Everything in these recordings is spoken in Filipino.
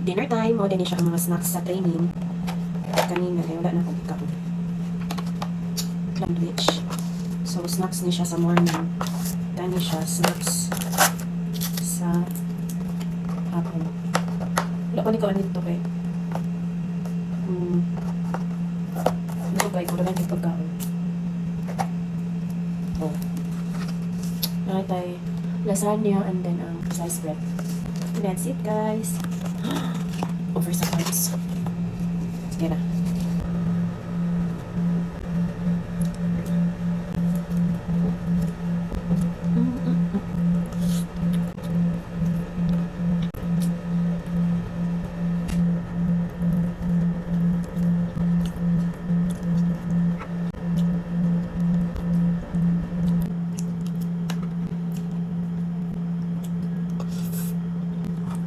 dinner time, o din siya ang mga snacks sa training. Kanina, wala na akong ikaw. Sandwich. So, snacks ni siya sa morning. Kani siya, snacks sa hapon. Wala ko ni kawan dito kay. Ano ba, ikaw naman yung pagkaon. Oh. Nakatay lasagna and then sliced bread. And that's it, guys. Over sa cards. Sige na.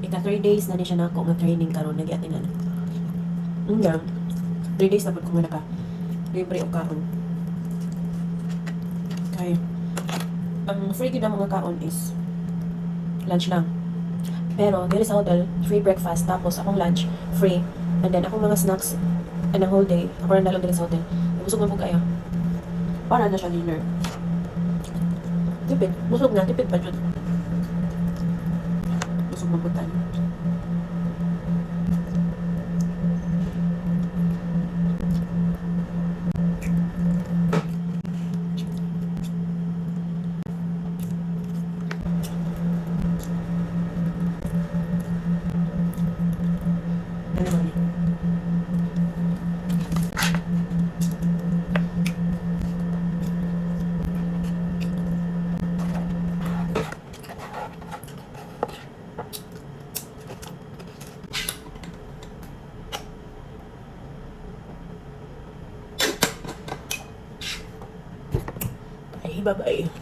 Ika 3 days na ni siya na ako training karon nag-atinan. Hanggang 3 days na po kung naka libre o kaon. Kaya ang free gid ang mga kaon is lunch lang. Pero dili sa hotel, free breakfast tapos akong lunch free and then akong mga snacks and ang whole day ako na lang dili sa hotel. Busog man po kayo. Para na siya dinner. Tipid. Busog na. Tipid pa dyan. Busog man po tayo. Ano naman yun? Ay, bye-bye.